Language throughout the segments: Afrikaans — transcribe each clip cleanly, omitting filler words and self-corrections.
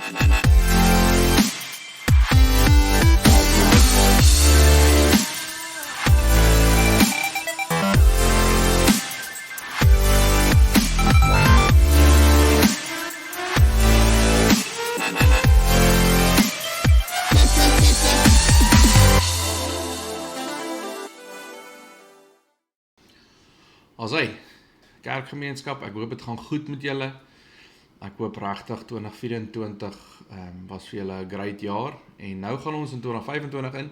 As hy, kerkgemeenskap, ek hoop het gaan goed met julle. Ek hoop regtig 2024 was vir julle 'n great jaar en nou gaan ons in 2025 in.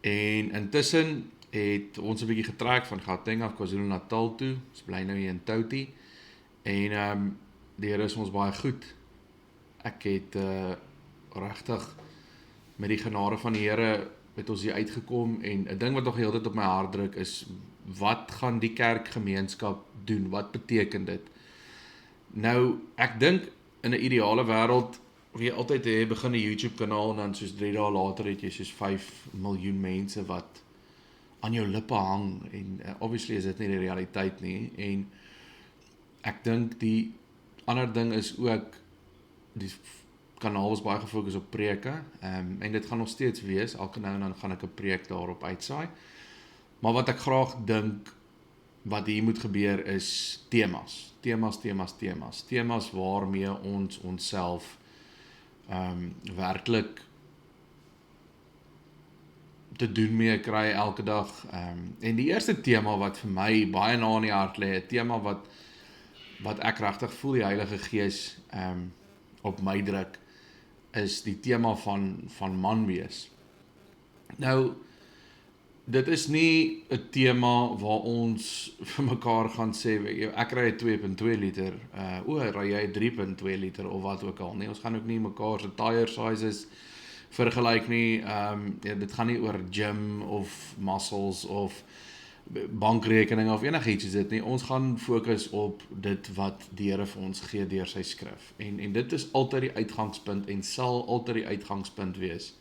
En intussen het ons 'n bietjie getrek van Gauteng af KwaZulu-Natal toe. Ons bly nou hier in Touty. En die Here is ons baie goed. Ek het regtig met die genade van die Here het ons hier uitgekom en 'n ding wat nog heeltyd op my hart druk is, wat gaan die kerkgemeenskap doen? Wat beteken dit? Nou, ek dink in 'n ideale wêreld wil jy altyd hê, begin 'n YouTube kanaal en dan soos 3 dae later het jy soos 5 miljoen mense wat aan jou lippe hang en obviously is dit nie die realiteit nie en ek dink die ander ding is ook die kanaal is baie gefokus op preke en dit gaan nog steeds wees, elke nou en dan gaan ek 'n preek daarop uitsaai. Maar wat ek graag dink wat hier moet gebeur is temas waarmee ons onsself werklik te doen mee kry elke dag. En die eerste tema wat vir my baie na in die hart lê, 'n tema wat ek regtig voel die Heilige Gees op my druk, is die tema van man wees. Nou, dit is nie 'n tema waar ons vir mekaar gaan sê, ek ry 2.2 liter, ry jy 3.2 liter of wat ook al nie. Ons gaan ook nie mekaar se tire sizes vergelyk nie. Dit gaan nie oor gym of muscles of bankrekening of enigiets is dit nie. Ons gaan fokus op dit wat die Here vir ons gee deur sy skrif. En dit is altyd die uitgangspunt en sal altyd die uitgangspunt wees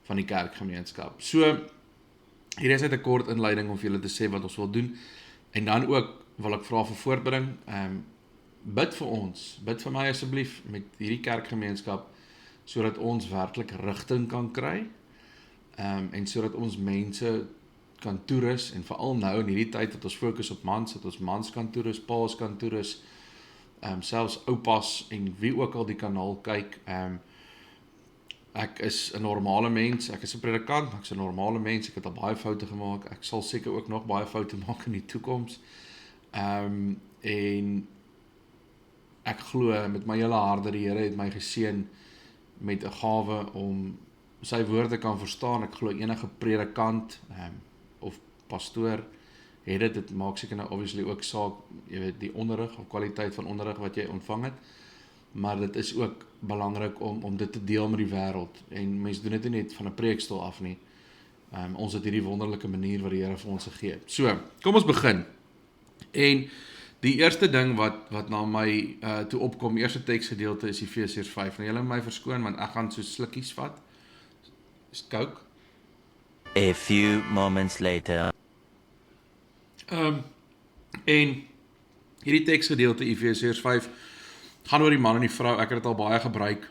van die kerkgemeenskap. So, hier is net 'n kort inleiding om vir julle te sê wat ons wil doen. En dan ook wil ek vra vir voortbring. Bid vir ons, bid vir my asseblief met hierdie kerkgemeenskap, sodat ons werklik rigting kan kry, en sodat ons mense kan toerus, en veral nou in hierdie tyd dat ons fokus op mans, dat ons mans kan toerus, paas kan toerus, selfs oupas en wie ook al die kanaal kyk. Ek is 'n normale mens, ek is 'n predikant, ek is 'n normale mens, ek het al baie foute gemaak, ek sal seker ook nog baie foute maak in die toekoms. En ek glo met my hele hart dat die Here het my geseën met 'n gawe om sy woorde kan verstaan. Ek glo enige predikant of pastoor het dit maak seker nou obviously ook saak, jy weet, die onderrig of kwaliteit van onderrig wat jy ontvang het. Maar dit is ook belangrik om dit te deel met die wêreld. En mense doen dit nie net van 'n preekstoel af nie. Ons het hierdie wonderlike manier wat die Here vir ons gegee het. So, kom ons begin. En die eerste ding wat na my toe opkom, eerste teksgedeelte is Efesiërs 5. Nou julle moet my verskoon want ek gaan so slukkies vat. Is Coke. A few moments later. En hierdie teksgedeelte Efesiërs 5 gaan oor die man en die vrou. Ek het dit al baie gebruik.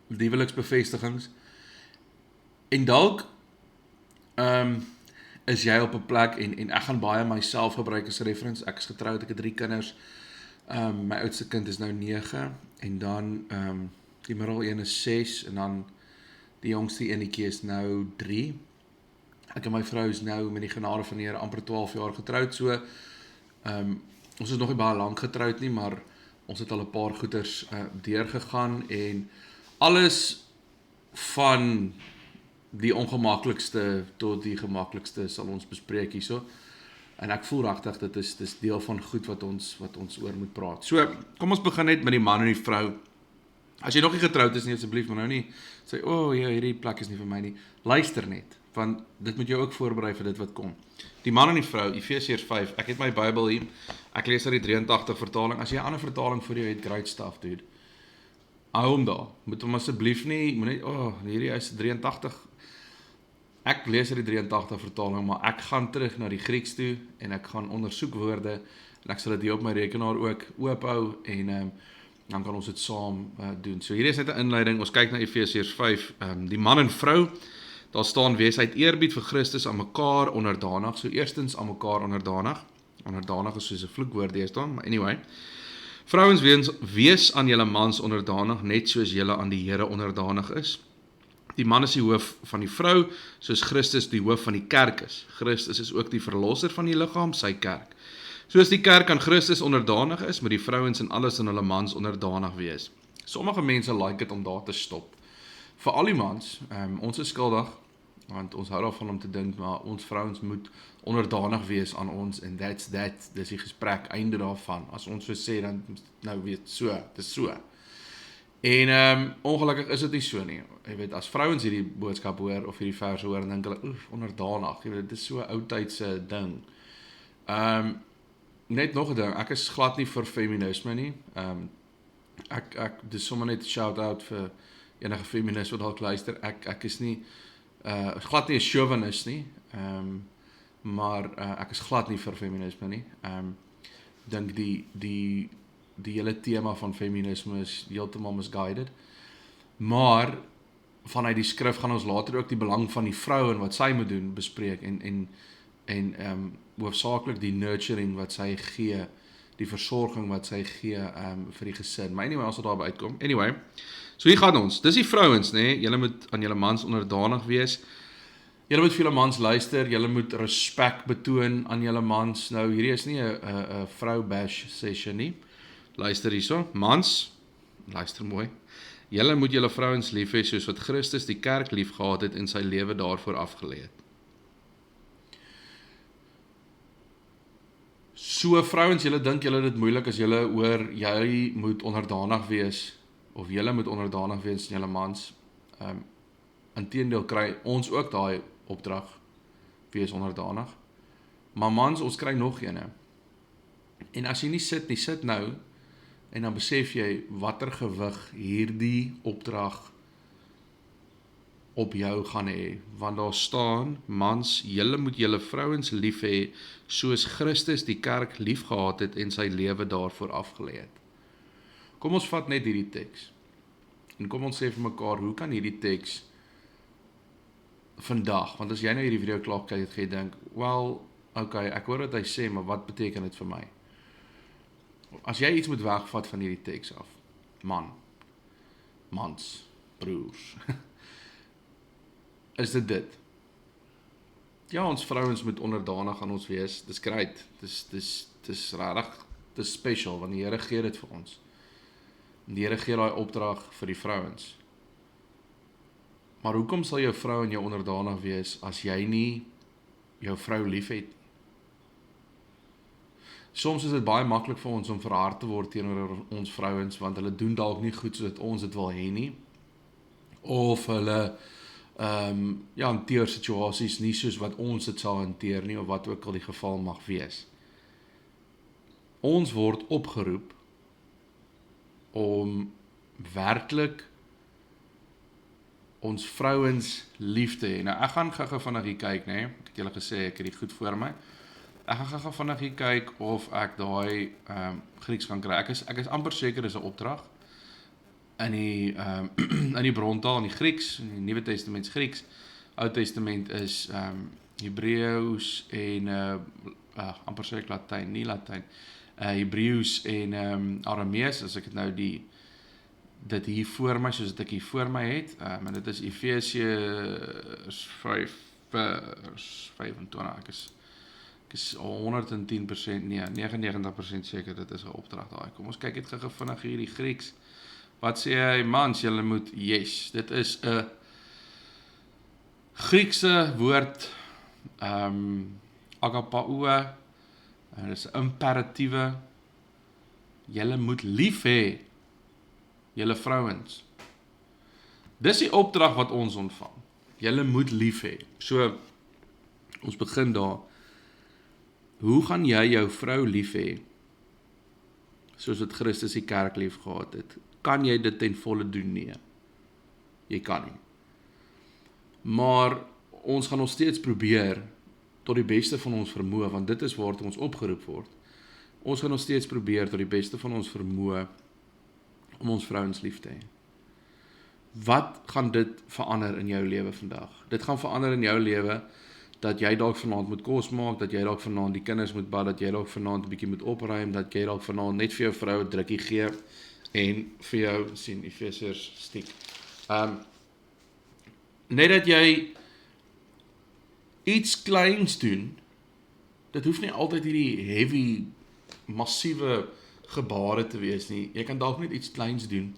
Die huweliksbevestigings. En dalk is jy op 'n plek en ek gaan baie myself gebruik as reference. Ek is getroud, ek het 3 kinders. My oudste kind is nou 9 en dan die middel een is 6 en dan die jongste enetjie is nou 3. Ek en my vrou is nou met die genade van die Here amper 12 jaar getroud. So ons is nog nie baie lank getroud nie, maar ons het al 'n paar goeters deurgegaan en alles van die ongemaklikste tot die gemaklikste sal ons bespreek hierso. En ek voel regtig dit is deel van goed wat ons oor moet praat. So, kom ons begin net met die man en die vrou. As jy nog nie getroud is nie, asseblief, maar nou nie sê, ja, hierdie plek is nie vir my nie. Luister net, want dit moet jou ook voorberei vir dit wat kom. Die man en die vrou, Efesiërs 5. Ek het my Bybel hier. Ek lees uit die 83 vertaling. As jy 'n ander vertaling vir jou het, great stuff, dude. Hou hom daar. Moet hom asseblief nie, hierdie is 83. Ek lees uit die 83 vertaling, maar ek gaan terug na die Grieks toe en ek gaan ondersoek woorde en ek sal dit hier op my rekenaar ook oophou en dan kan ons dit saam doen. So hier is net 'n inleiding, ons kyk na Efesiërs 5, die man en vrou, daar staan, wees uit eerbied vir Christus aan mekaar onderdanig, so eerstens aan mekaar onderdanig is soos 'n vloekwoord deesdae, maar anyway, vrouens wees aan julle mans onderdanig, net soos julle aan die Here onderdanig is. Die man is die hoof van die vrou, soos Christus die hoof van die kerk is. Christus is ook die verlosser van die liggaam, sy kerk. Soos die kerk aan Christus onderdanig is, moet die vrouens in alles aan hulle mans onderdanig wees. Sommige mense like dit om daar te stop. Vir al die mans, ons is skuldig, want ons hou daarvan om te dink, maar ons vrouens moet onderdanig wees aan ons, en that's that, dis die gesprek, einde daarvan. As ons so sê, dan nou weet so, dis so. En ongelukkig is dit nie so nie. Jy weet, as vrouens hierdie boodskap hoor, of hierdie vers hoor, dan dink hulle, onderdanig, jy weet, dit is so 'n oudtydse ding. Net nog 'n ding, ek is glad nie vir feminisme nie. Dis sommer net shout out vir enige feminist wat dalk luister. Ek is nie glad nie 'n chauvinist nie. Maar ek is glad nie vir feminisme nie. Dink die hele tema van feminisme is heeltemal misguided. Maar vanuit die skrif gaan ons later ook die belang van die vrou en wat sy moet doen bespreek en hoofsaaklik die nurturing wat sy gee, die versorging wat sy gee vir die gesin. Maar anyway, as dit daarby uitkom. Anyway, so hier gaan ons. Dis die vrouens, nê? Julle moet aan julle mans onderdanig wees. Julle moet vir julle mans luister, julle moet respek betoon aan julle mans. Nou, hierdie is nie 'n vrou bash session nie. Luister hierso, mans, luister mooi. Julle moet julle vrouens lief hê soos wat Christus die kerk lief gehad het en sy lewe daarvoor afgelê het. So vrouens, julle dink julle dit moeilik as julle hoor jy moet onderdanig wees of julle moet onderdanig wees aan julle mans. Inteendeel kry ons ook daai opdrag, wees onderdanig. Maar mans, ons kry nog ene. En as jy nie sit nie, sit nou, en dan besef jy watter gewig hierdie opdrag op jou gaan hê. Want daar staan, mans, julle moet julle vrouens lief hê, soos Christus die kerk lief gehad het en sy lewe daarvoor afgelê het. Kom ons vat net hierdie teks. En kom ons sê vir mekaar, hoe kan hierdie teks vandag, want as jy nou hierdie video klaar kyk, het jy dink, well, okay, ek hoor wat hy sê, maar wat beteken dit vir my? As jy iets moet wegvat van hierdie teks af, mans, broers, is dit? Ja, ons vrouens moet onderdanig aan ons wees, dis great, dis rarig, dis special, want die Here gee dit vir ons. Die Here gee daai opdrag vir die vrouens. Maar hoekom sal jou vrou en jou onderdanig wees as jy nie jou vrou lief het? Soms is dit baie maklik vir ons om verhard te word teenoor ons vrouens, want hulle doen dalk nie goed soos ons dit wil hê nie. Of hulle hanteer situasies nie soos wat ons dit sal hanteer nie, of wat ook al die geval mag wees. Ons word opgeroep om werklik ons vrouens lief te hê. Nou, ek gaan gou vinnig hier kyk, né? Ek het julle gesê, ek het dit goed voor my. Ek gaan gou vinnig hier kyk of ek daai Grieks kan kry. Ek is amper seker dis 'n opdrag in die in die brontaal, in die Grieks, in die Nuwe Testament Grieks. Ou Testament is Hebreëus en amper seker Latyn, nie Latyn. Hebreëus en Aramees, as ek dit nou dit hier voor my, soos ek hier voor my het, en dit is Efesiërs 5 vers 25, ek is 110%, nee, 99% seker, dit is 'n opdrag daai. Kom ons kyk net gou vinnig hier die Grieks. Wat sê hy, mans, julle moet, yes, dit is 'n Griekse woord, agapao, dit is 'n imperatiewe, julle moet lief hê, julle vrouens. Dis die opdrag wat ons ontvang. Julle moet lief hê. So, ons begin daar. Hoe gaan jy jou vrou lief hê? Soos wat Christus die kerk lief gehad het. Kan jy dit ten volle doen? Nee. Jy kan nie. Maar ons gaan nog steeds probeer tot die beste van ons vermoë, want dit is waar ons opgeroep word. Ons gaan nog steeds probeer tot die beste van ons vermoë om ons vrouens lief te hê. Wat gaan dit verander in jou lewe vandag? Dit gaan verander in jou lewe dat jy dalk vanaand moet kos maak, dat jy dalk vanaand die kinders moet bad, dat jy dalk vanaand 'n bietjie moet opruim, dat jy dalk vanaand net vir jou vrou 'n drukkie gee en vir jou sien Efesiërs stiek. Net dat jy iets kleins doen, dit hoef nie altyd hierdie heavy, massiewe gebare te wees nie. Jy kan dalk net iets kleins doen,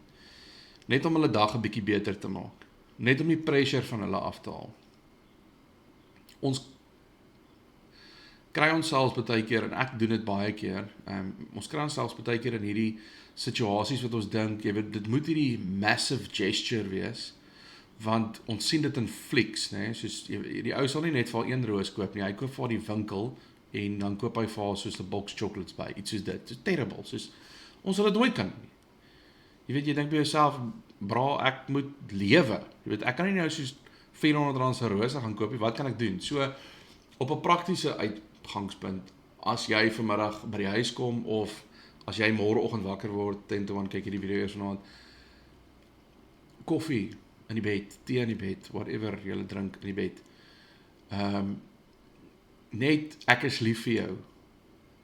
net om hulle dag 'n bietjie beter te maak. Net om die pressure van hulle af te haal. Ons kry onsself baie keer, en ek doen dit baie keer, ons kry onsself baie keer in hierdie situasies wat ons dink, jy weet, dit moet hierdie massive gesture wees, want ons sien dit in flieks, né? Soos die ou sal nie net vir een roos koop nie, hy koop vir die winkel en dan koop hy vir haar soos 'n box chocolates by, iets soos dit. It's terrible, soos ons sal dit nooit kan nie. Jy weet, jy dink by jouself, bra, ek moet lewe. Jy weet, ek kan nie nou soos R400 se rose gaan koop nie, wat kan ek doen? So op 'n praktiese uitgangspunt, as jy vanmiddag by die huis kom of as jy môreoggend wakker word, 10 to 1 kyk jy die video eers vanaand, koffie in die bed, tee in die bed, whatever jy drink in die bed. Net ek is lief vir jou.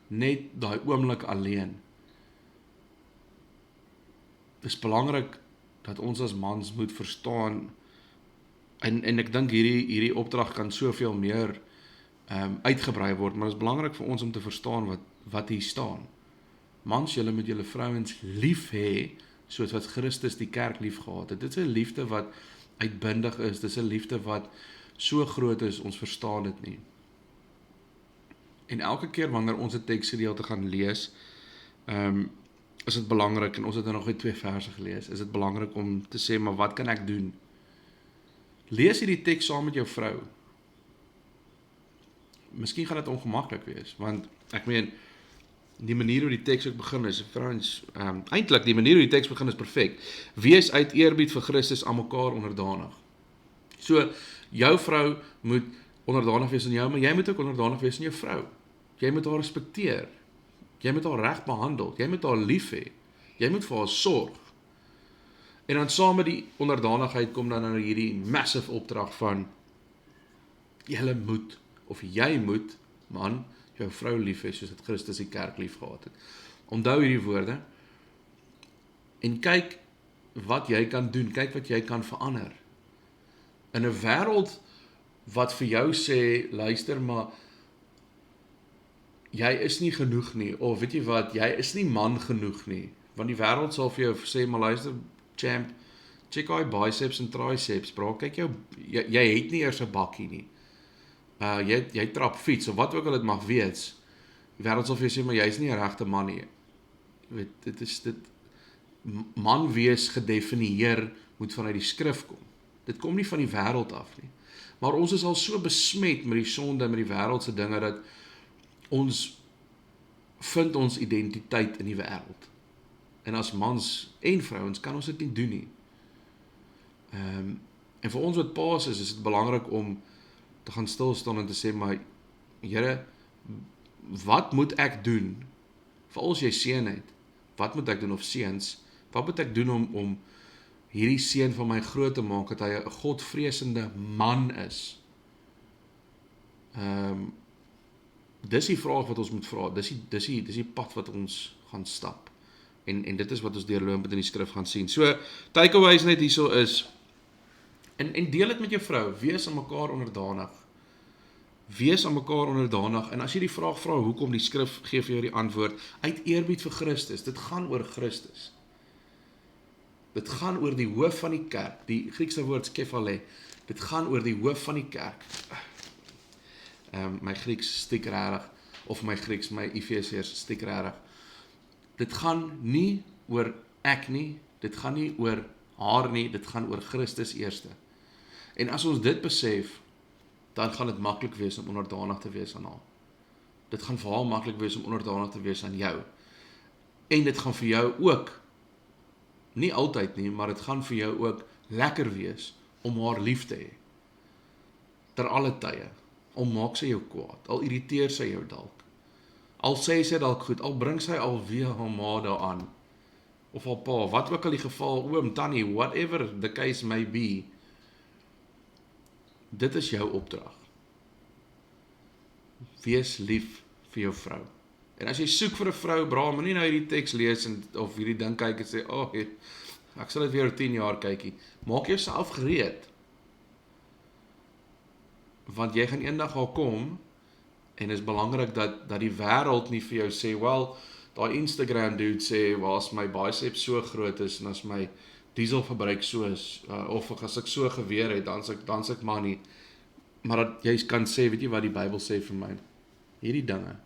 Net daai oomblik alleen. Dit is belangrik dat ons as mans moet verstaan, en ek dink hierdie opdrag kan soveel meer uitgebrei word, maar dit is belangrik vir ons om te verstaan wat hier staan. Mans, julle moet julle vrouens lief hê, soos wat Christus die kerk lief gehad het. Dit is 'n liefde wat uitbundig is, dit is 'n liefde wat so groot is, ons verstaan dit nie. En elke keer wanneer ons 'n teksgedeelte gaan lees, is dit belangrik, en ons het nog net 2 verse gelees, is dit belangrik om te sê, maar wat kan ek doen? Lees hierdie teks saam met jou vrou. Miskien gaan dit ongemaklik wees, want ek meen, die manier hoe die teks ook begin is, vrouens, eintlik die manier hoe die teks begin is perfek. Wees uit eerbied vir Christus aan mekaar onderdanig. So, jou vrou moet onderdanig wees aan jou, maar jy moet ook onderdanig wees aan jou vrou. Jy moet haar respekteer. Jy moet haar reg behandel. Jy moet haar lief hê. Jy moet vir haar sorg. En dan saam met die onderdanigheid kom dan nou hierdie massive opdrag van jy moet, man, jou vrou lief hê soos dit Christus die kerk lief gehad het. Onthou hierdie woorde en kyk wat jy kan doen, kyk wat jy kan verander. In 'n wêreld wat vir jou sê, luister maar, jy is nie genoeg nie, of weet jy wat, jy is nie man genoeg nie, want die wêreld sal vir jou sê, maar luister, champ, check out biceps en triceps, bro, kyk jy het nie eers 'n bakkie nie, jy trap fiets, of wat ook al dit mag wees, die wêreld sal vir jou sê, maar jy is nie 'n regte man nie, jy weet, man wees gedefinieer, moet vanuit die skrif kom, dit kom nie van die wêreld af nie, maar ons is al so besmet met die sonde, met die wêreldse dinge, dat ons vind ons identiteit in die wêreld. En as mans en vrouens kan ons dit nie doen nie. En vir ons wat paas is dit belangrik om te gaan stil staan en te sê, maar Here, wat moet ek doen? Veral as jy seun het, wat moet ek doen, of seuns, wat moet ek doen om hierdie seun van my groot te maak, dat hy 'n godvreesende man is? Dis die vraag wat ons moet vra, dis die pad wat ons gaan stap, en dit is wat ons deurlopend in die skrif gaan sien. So, takeaways net hierso is, en deel dit met jou vrou, wees aan mekaar onderdanig, en as jy die vraag vra, hoekom, die skrif gee vir jou die antwoord, uit eerbied vir Christus, dit gaan oor Christus, dit gaan oor die hoof van die kerk, die Griekse woord skephale, dit gaan oor die hoof van die kerk, my Grieks stiek rarig, of my Efesiërs stiek rarig. Dit gaan nie oor ek nie, dit gaan nie oor haar nie, dit gaan oor Christus eerste. En as ons dit besef, dan gaan dit maklik wees om onderdanig te wees aan haar. Dit gaan vir haar maklik wees om onderdanig te wees aan jou. En dit gaan vir jou ook, nie altyd nie, maar dit gaan vir jou ook lekker wees om haar lief te hê. Ter alle tye. Al maak sy jou kwaad, al irriteer sy jou dalk, al sê sy dalk goed, al bring sy alweer haar ma daaraan, of haar pa, wat ook al die geval, oom, tannie, whatever the case may be, dit is jou opdrag. Wees lief vir jou vrou. En as jy soek vir 'n vrou, bra, moenie nou hierdie teks lees of hierdie ding kyk en sê, ek sal dit weer oor 10 jaar kykie. Maak jouself gereed. Want jy gaan eendag daar kom, en is belangrik dat die wêreld nie vir jou sê, wel, daai Instagram dude sê, as my bicep so groot is, en as my dieselverbruik so is, of as ek so geweer het, dan is ek man nie. Maar dat jy kan sê, weet jy wat die Bybel sê vir my? Hierdie dinge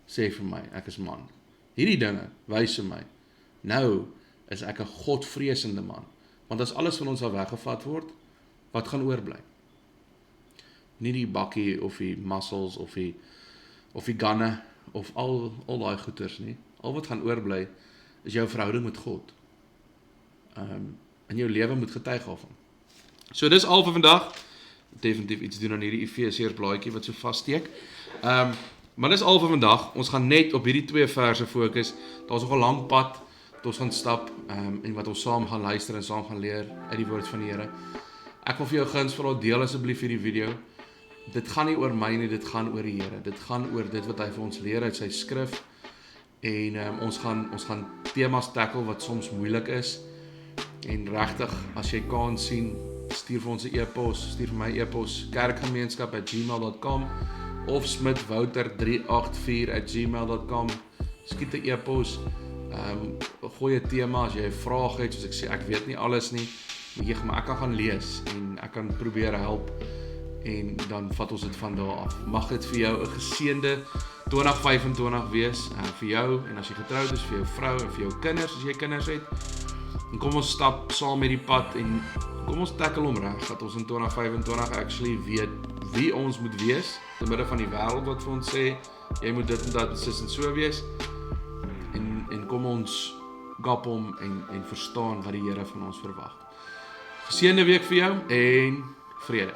sê vir my, ek is man. Hierdie dinge wys vir my. Nou is ek 'n godvreesende man. Want as alles van ons al weggevat word, wat gaan oorbly? Nie die bakkie of die muscles of die gunne of al daai goeters nie. Al wat gaan oorbly is jou verhouding met God. En jou lewe moet getuig daarvan. So dis al vir vandag. Definitief iets doen aan hierdie Efesiërs blaadjie wat so vassteek. Maar dis al vir vandag. Ons gaan net op hierdie 2 verse fokus. Daar's nog 'n lang pad wat ons gaan stap en wat ons saam gaan luister en saam gaan leer uit die woord van die Here. Ek wil vir jou guns vra, deel asseblief hierdie video. Dit gaan nie oor my nie, dit gaan oor die Here. Dit gaan oor dit wat hy vir ons leer uit sy skrif. En ons gaan temas tackle wat soms moeilik is. En regtig, as jy kan sien, stuur vir ons 'n e-pos, stuur vir my e-pos, kerkgemeenskap@gmail.com of smit.wouter384@gmail.com. Skiet 'n e-pos, gooi 'n tema as jy 'n vraag het, soos ek sê, ek weet nie alles nie, maar ek kan gaan lees en ek kan probeer help en dan vat ons dit van daar af. Mag dit vir jou 'n geseënde 2025 wees, vir jou en as jy getroud is, vir jou vrou en vir jou kinders as jy kinders het. En kom ons stap saam met die pad en kom ons tackle hom reg, dat ons in 2025 actually weet wie ons moet wees, te midde van die wêreld wat vir ons sê, jy moet dit en dat en so wees, en kom ons gap hom en verstaan wat die Here van ons verwag. Geseënde week vir jou en vrede.